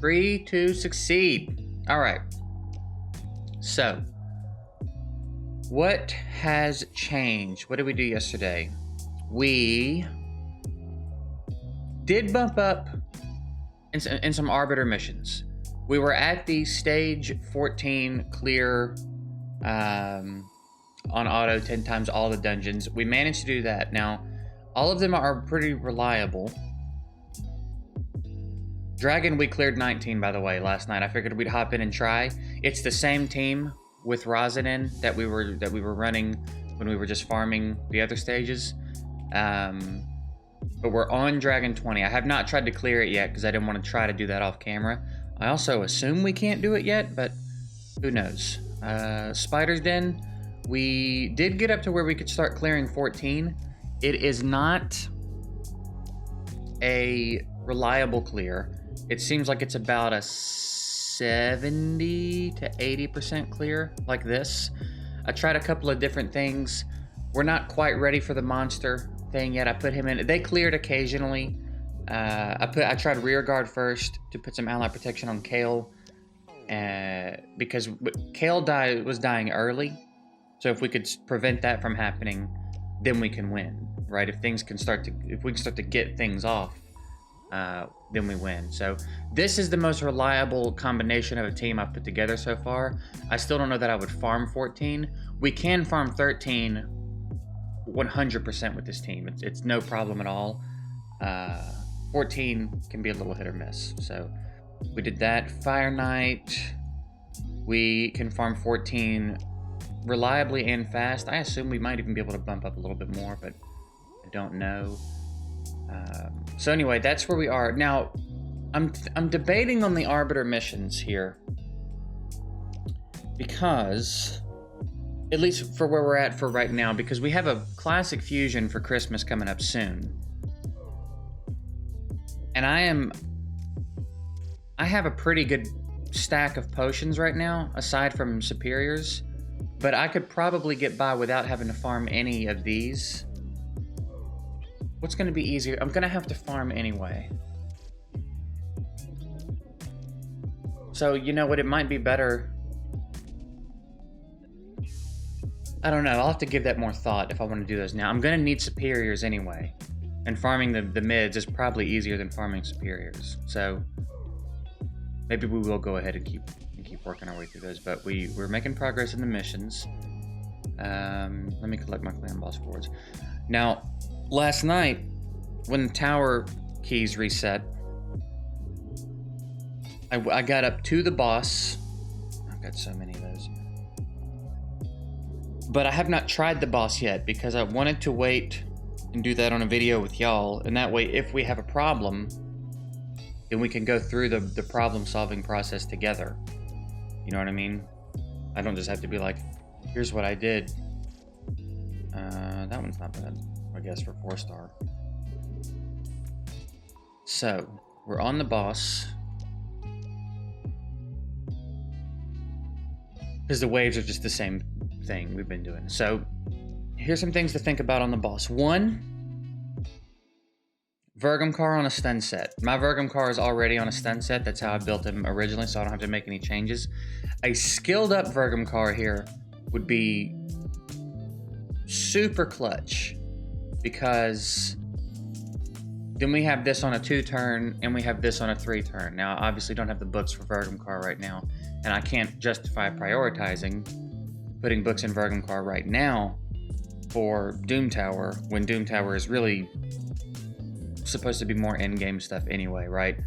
Free to succeed. All right. So, what has changed? What did we do yesterday? We did bump up in some Arbiter missions. We were at the stage 14 clear on auto 10 times all the dungeons. We managed to do that. Now, all of them are pretty reliable. Dragon, we cleared 19, by the way, last night. I figured we'd hop in and try. It's the same team with Rosin in that we were running when we were just farming the other stages. But we're on Dragon 20. I have not tried to clear it yet because I didn't want to try to do that off camera. I also assume we can't do it yet, but who knows. Spider's Den, we did get up to where we could start clearing 14. It is not a reliable clear. It seems like it's about a 70 to 80% clear, like this. I tried a couple of different things. We're not quite ready for the monster thing yet. I put him in. They cleared occasionally. I tried rear guard first to put some ally protection on Kale, because Kale was dying early. So if we could prevent that from happening, then we can win, right? If we can start to get things off, then we win. So this is the most reliable combination of a team I've put together so far. I still don't know that I would farm 14. We can farm 13 100% with this team. It's no problem at all. 14 can be a little hit or miss. So we did that. Fire Knight, we can farm 14 reliably and fast. I assume we might even be able to bump up a little bit more, but I don't know. So anyway, that's where we are. Now, I'm debating on the Arbiter missions here, because, at least for where we're at for right now, because we have a Classic Fusion for Christmas coming up soon. And I have a pretty good stack of potions right now, aside from superiors, but I could probably get by without having to farm any of these. What's going to be easier? I'm going to have to farm anyway. So, you know what? It might be better. I don't know. I'll have to give that more thought if I want to do those now. I'm going to need superiors anyway. And farming the mids is probably easier than farming superiors. So, maybe we will go ahead and keep working our way through those. But we're making progress in the missions. Let me collect my clan boss boards. Now, last night, when the tower keys reset, I got up to the boss. I've got so many of those. But I have not tried the boss yet because I wanted to wait and do that on a video with y'all. And that way, if we have a problem, then we can go through the problem-solving process together. You know what I mean? I don't just have to be like, here's what I did. That one's not bad, I guess, for 4-star. So, we're on the boss. Because the waves are just the same thing we've been doing. So, here's some things to think about on the boss. 1, Vergamcar on a stun set. My Vergamcar is already on a stun set. That's how I built him originally, so I don't have to make any changes. A skilled up Vergamcar here would be super clutch, because then we have this on a 2-turn and we have this on a 3-turn. Now, I obviously don't have the books for Vergamcar right now, and I can't justify prioritizing putting books in Vergamcar right now for Doom Tower, when Doom Tower is really supposed to be more end-game stuff anyway, right?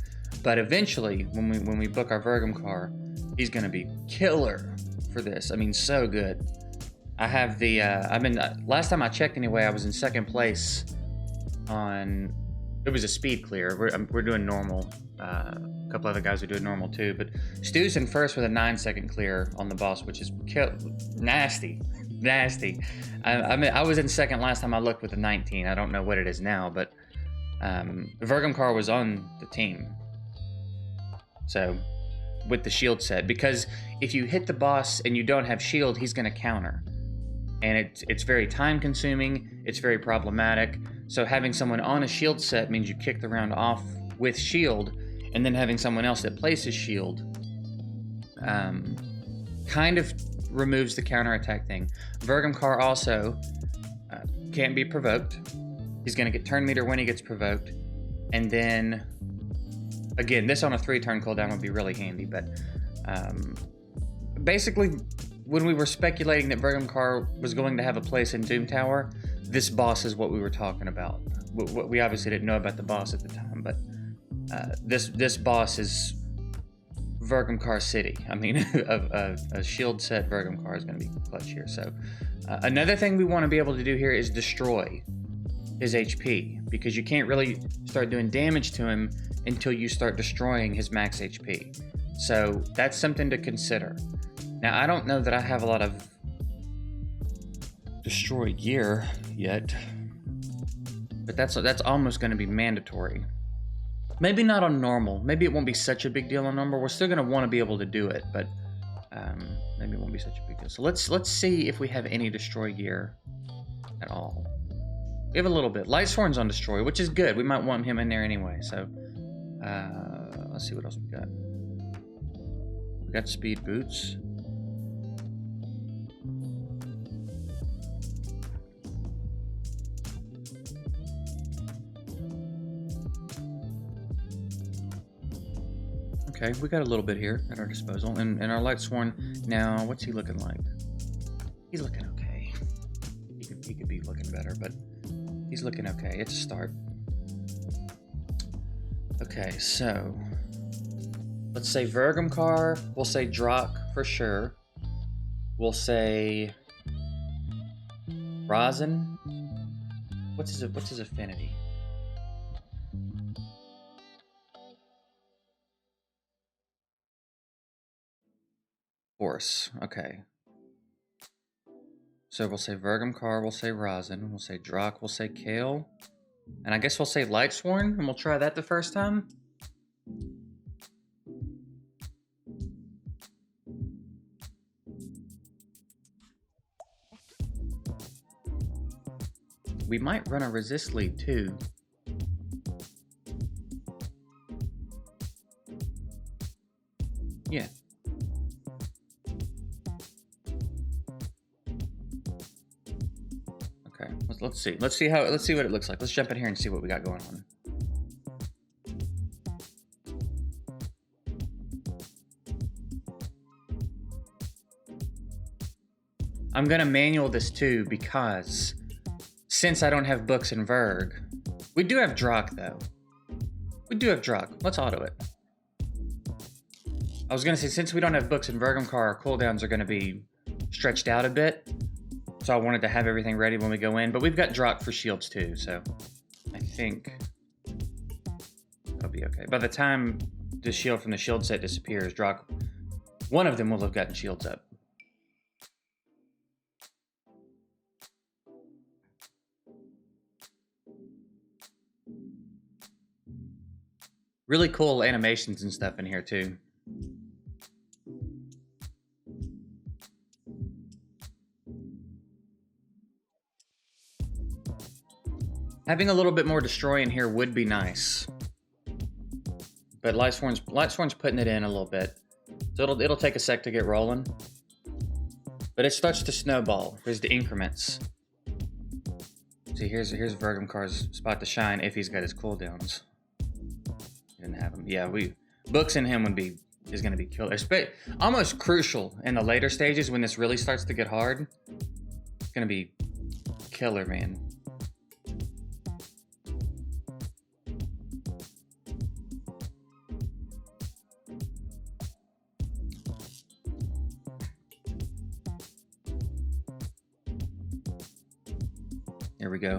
But eventually, when we book our Vergamcar, he's gonna be killer for this. I mean, so good. I have the, last time I checked anyway, I was in 2nd place on, it was a speed clear. We're doing normal. A couple other guys are doing normal too, but Stu's in 1st with a 9-second clear on the boss, which is nasty. I was in 2nd last time I looked with a 19. I don't know what it is now, but Vergamcar was on the team. So, with the shield set, because if you hit the boss and you don't have shield, he's gonna counter. And it's very time consuming, it's very problematic. So having someone on a shield set means you kick the round off with shield, and then having someone else that places shield kind of removes the counterattack thing. Vergamcar also can't be provoked. He's going to get turn meter when he gets provoked. And then, again, this on a 3-turn cooldown would be really handy. But basically, when we were speculating that Vergamcar was going to have a place in Doom Tower, this boss is what we were talking about. We obviously didn't know about the boss at the time, but this boss is Vergamcar City. I mean, a shield set Vergamcar is going to be clutch here. So another thing we want to be able to do here is destroy his HP, because you can't really start doing damage to him until you start destroying his max HP. So that's something to consider. Now, I don't know that I have a lot of destroy gear yet, but that's almost going to be mandatory. Maybe not on normal. Maybe it won't be such a big deal on normal. We're still going to want to be able to do it, but maybe it won't be such a big deal. So let's see if we have any destroy gear at all. We have a little bit. Lightsworn's on destroy, which is good. We might want him in there anyway. So let's see what else we got. We got speed boots. Okay, we got a little bit here at our disposal. And our Lightsworn, now, what's he looking like? He's looking okay. He could be looking better, but he's looking okay. It's a start. Okay, so let's say Vergamcar. We'll say Drak for sure. We'll say Rosin. What's his affinity? Force. Okay. So we'll say Vergamcar, we'll say Rosin, we'll say Drak, we'll say Kale. And I guess we'll say Lightsworn, and we'll try that the first time. We might run a resist lead too. Yeah. Okay, let's see. Let's see what it looks like. Let's jump in here and see what we got going on. I'm gonna manual this too, because since I don't have books in Verg, we do have Drak though. We do have Drak. Let's auto it. I was gonna say, since we don't have books in Vergamcar, our cooldowns are gonna be stretched out a bit. So I wanted to have everything ready when we go in, but we've got Drak for shields too, so I think that'll be okay. By the time the shield from the shield set disappears, Drak, one of them will have gotten shields up. Really cool animations and stuff in here too. Having a little bit more destroy in here would be nice, but Lightsworn's putting it in a little bit, so it'll take a sec to get rolling. But it starts to snowball. There's the increments. See, here's Vergamcar's spot to shine if he's got his cooldowns. Didn't have him. Yeah, books in him is going to be killer. Almost crucial in the later stages when this really starts to get hard. It's going to be killer, man. There we go.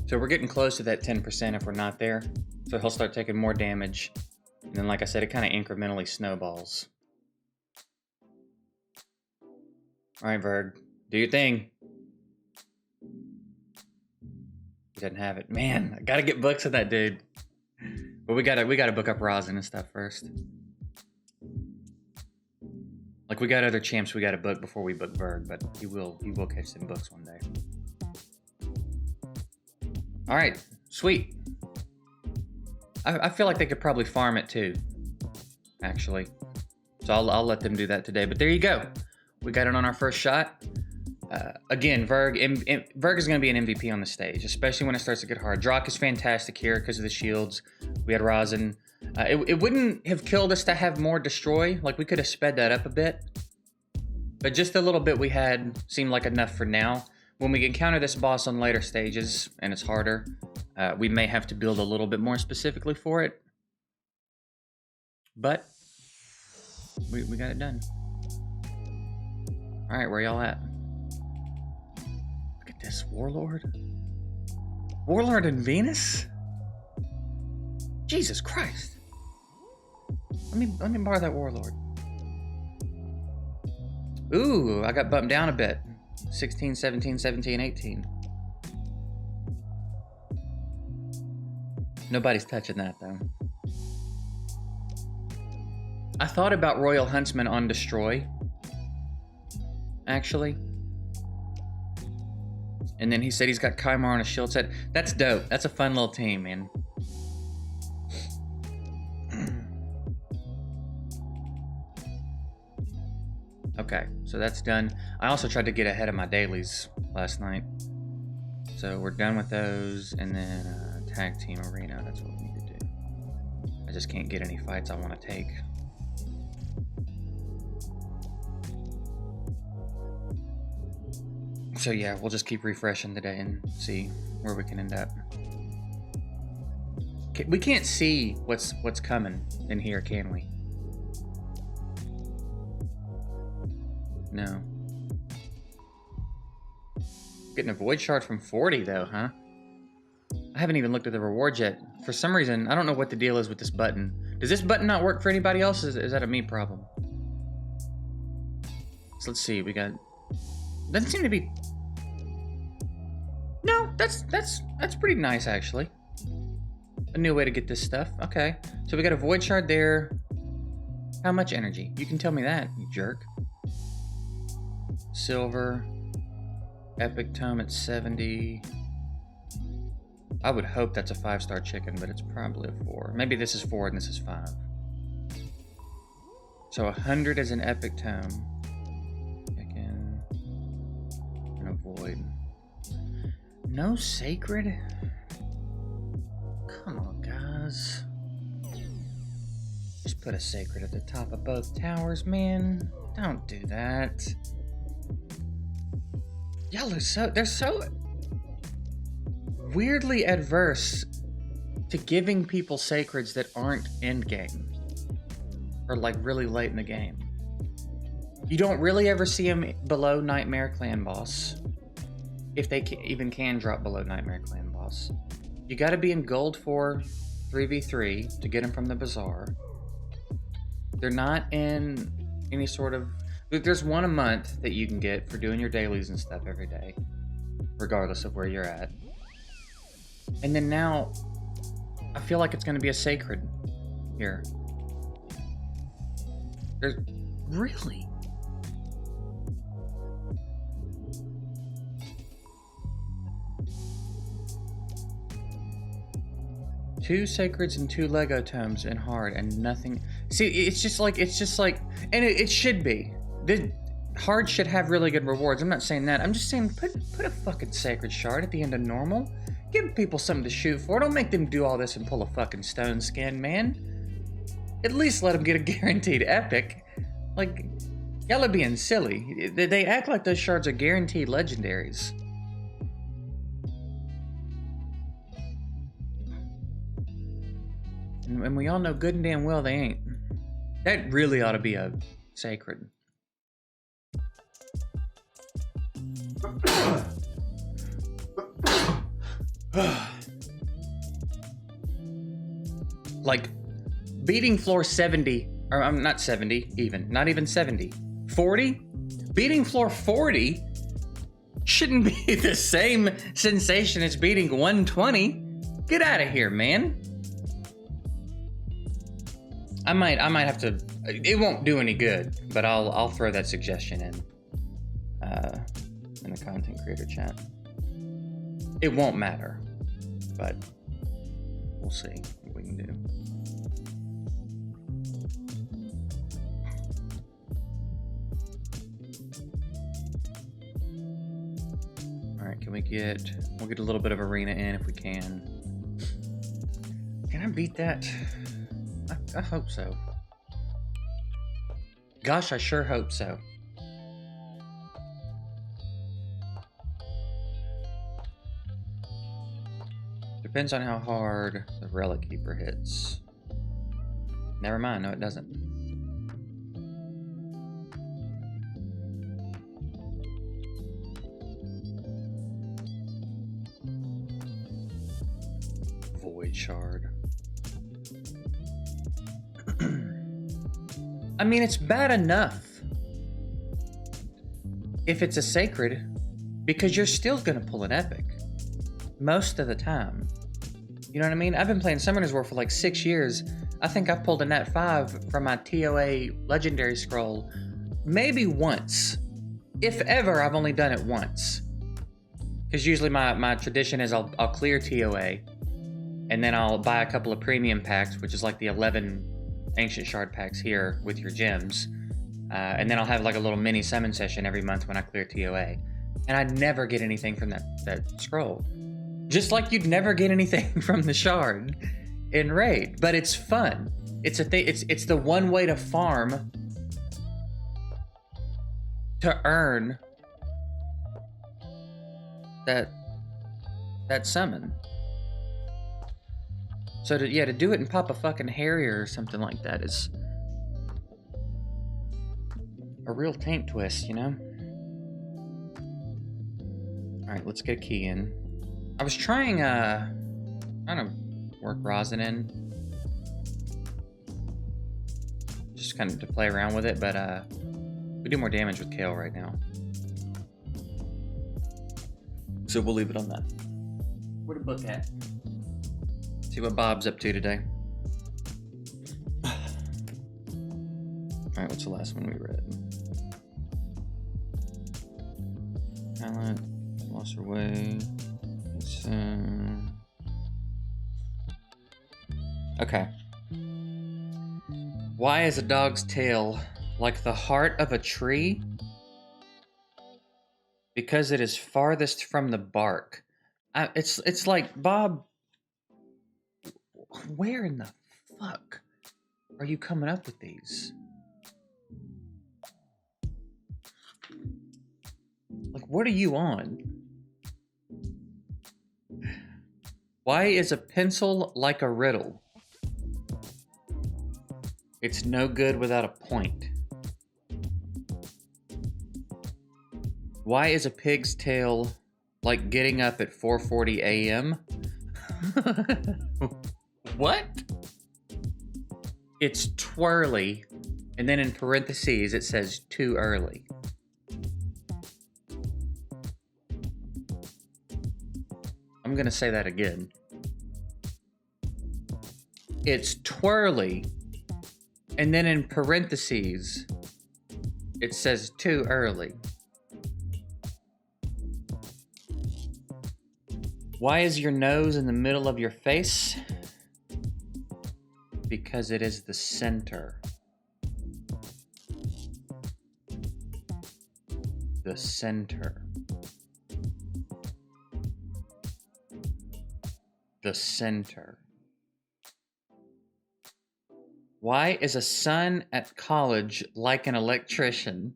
So we're getting close to that 10% if we're not there. So he'll start taking more damage. And then, like I said, it kind of incrementally snowballs. All right, Verg, do your thing. He doesn't have it. Man, I gotta get books of that dude. But we gotta book up Rosin and stuff first. Like, we got other champs we gotta book before we book Verg, but he will catch some books one day. All right, sweet. I feel like they could probably farm it too, actually. So I'll let them do that today. But there you go. We got it on our first shot. Again, Verg is going to be an MVP on the stage, especially when it starts to get hard. Drock is fantastic here because of the shields. We had Rosin. It wouldn't have killed us to have more destroy. Like, we could have sped that up a bit. But just a little bit we had seemed like enough for now. When we encounter this boss on later stages, and it's harder, we may have to build a little bit more specifically for it. But we got it done. All right, where y'all at? Look at this, Warlord. Warlord and Venus? Jesus Christ. Let me borrow that Warlord. Ooh, I got bumped down a bit. 16, 17, 17, 18. Nobody's touching that, though. I thought about Royal Huntsman on Destroy, actually. And then he said he's got Kymar on a shield set. That's dope. That's a fun little team, man. Okay, so that's done. I also tried to get ahead of my dailies last night. So we're done with those, and then tag team arena, that's what we need to do. I just can't get any fights I want to take. So yeah, we'll just keep refreshing today and see where we can end up. We can't see what's coming in here, can we? No. Getting a void shard from 40 though, huh? I haven't even looked at the rewards yet. For some reason, I don't know what the deal is with this button. Does this button not work for anybody else? Is that a me problem? So let's see, we got... Doesn't seem to be... No, that's pretty nice actually. A new way to get this stuff. Okay. So we got a void shard there. How much energy? You can tell me that, you jerk. Silver. Epic tome at 70. I would hope that's a 5-star chicken, but it's probably a 4. Maybe this is 4 and this is 5. So 100 is an epic tome. Chicken. And a void. No sacred? Come on, guys. Just put a sacred at the top of both towers, man. Don't do that. Y'all are they're so weirdly adverse to giving people sacreds that aren't endgame. Or like really late in the game. You don't really ever see them below Nightmare Clan Boss. If they even can drop below Nightmare Clan Boss. You gotta be in Gold 4 3v3 to get them from the Bazaar. They're not in any sort of... There's one a month that you can get for doing your dailies and stuff every day. Regardless of where you're at. And then now, I feel like it's gonna be a sacred here. There's... Really? Two sacreds and 2 Lego tomes in hard and nothing. See, it's just like, and it should be. The hard should have really good rewards. I'm not saying that. I'm just saying put a fucking sacred shard at the end of normal. Give people something to shoot for. Don't make them do all this and pull a fucking stone skin, man. At least let them get a guaranteed epic. Like, y'all are being silly. They act like those shards are guaranteed legendaries. And we all know good and damn well they ain't. That really ought to be a sacred. Like, beating floor 70, or I'm not 70 even, not even 70. 40? Beating floor 40 shouldn't be the same sensation as beating 120. Get out of here, man. I might have to. It won't do any good, but I'll throw that suggestion in the content creator chat. It won't matter. but we'll see what we can do. All right, we'll get a little bit of arena in if we can. Can I beat that? I hope so. Gosh, I sure hope so. Depends on how hard the Relic Keeper hits. Never mind, no it doesn't. Void Shard. I mean, it's bad enough if it's a sacred, because you're still gonna pull an epic most of the time. You know what I mean? I've been playing Summoner's War for like 6 years. I think I've pulled a Nat 5 from my TOA Legendary Scroll maybe once. If ever, I've only done it once. Because usually my tradition is I'll clear TOA, and then I'll buy a couple of premium packs, which is like the 11 Ancient Shard packs here with your gems. And then I'll have like a little mini summon session every month when I clear TOA. And I never get anything from that scroll. Just like you'd never get anything from the shard in Raid. But it's fun. It's a thing. It's the one way to farm to earn that summon. So to do it and pop a fucking Harrier or something like that is a real taint twist, you know? Alright, let's get a key in. I was trying to work Rosin in. Just kind of to play around with it, but we do more damage with Kale right now. So we'll leave it on that. Where the book at? See what Bob's up to today. Alright, what's the last one we read? Talent, lost her way. It's, okay. Why is a dog's tail like the heart of a tree? Because it is farthest from the bark. It's like, Bob, where in the fuck are you coming up with these? Like, what are you on? Why is a pencil like a riddle? It's no good without a point. Why is a pig's tail like getting up at 4:40 a.m.? What? It's twirly, and then in parentheses it says too early. I'm gonna say that again. It's twirly, and then in parentheses it says too early. Why is your nose in the middle of your face? Because it is the center. The center. The center. Why is a son at college like an electrician?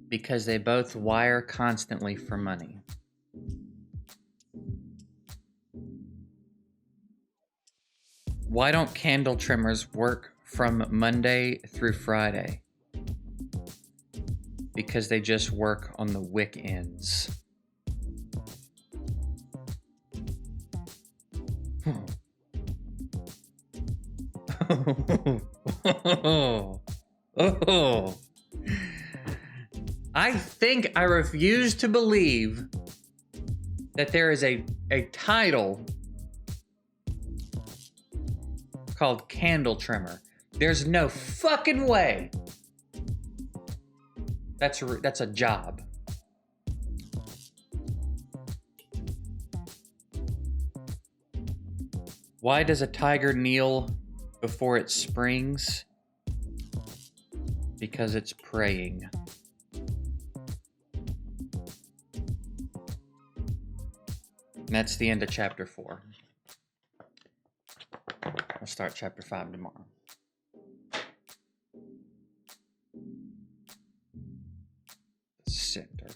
Because they both wire constantly for money. Why don't candle trimmers work from Monday through Friday? Because they just work on the wick ends. Oh. I think I refuse to believe that there is a title called Candle Trimmer. There's no fucking way. That's a job. Why does a tiger kneel before it springs? Because it's praying. And that's the end of chapter 4. I'll start chapter 5 tomorrow. Center.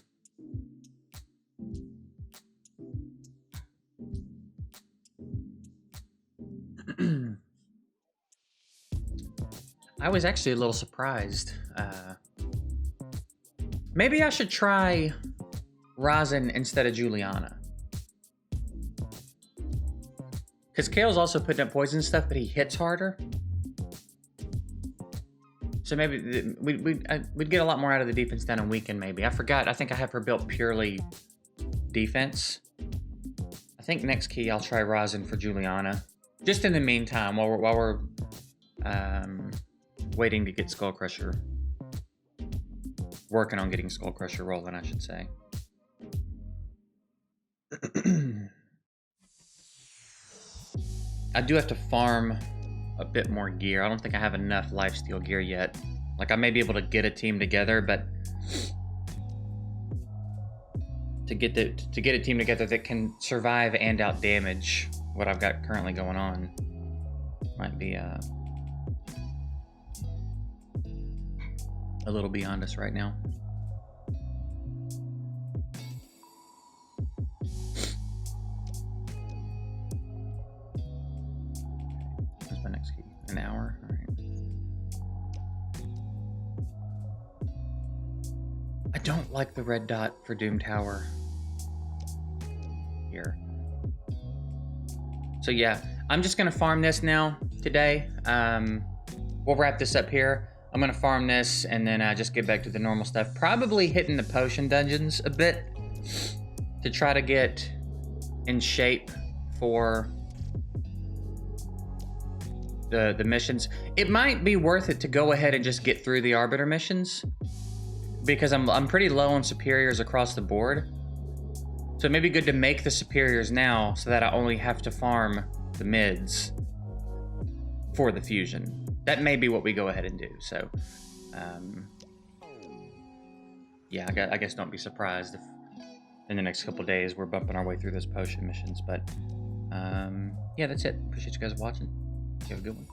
I was actually a little surprised. Maybe I should try Rosin instead of Juliana. Because Kale's also putting up poison stuff, but he hits harder. So maybe we'd get a lot more out of the defense down in weekend, maybe. I forgot. I think I have her built purely defense. I think next key I'll try Rosin for Juliana. Just in the meantime, while we're waiting to get Skull Crusher. Working on getting Skull Crusher rolling, I should say. I do have to farm a bit more gear. I don't think I have enough lifesteal gear yet. Like, I may be able to get a team together, but to get a team together that can survive and out damage what I've got currently going on might be a little beyond us right now. What's my next key? An hour? All right. I don't like the red dot for Doom Tower here. So yeah, I'm just gonna farm this now today. We'll wrap this up here. I'm gonna farm this and then just get back to the normal stuff. Probably hitting the potion dungeons a bit to try to get in shape for the missions. It might be worth it to go ahead and just get through the Arbiter missions because I'm pretty low on superiors across the board. So it may be good to make the superiors now so that I only have to farm the mids for the fusion. That may be what we go ahead and do. So, yeah, I guess don't be surprised if in the next couple days we're bumping our way through those potion missions. But, yeah, that's it. Appreciate you guys watching. You have a good one.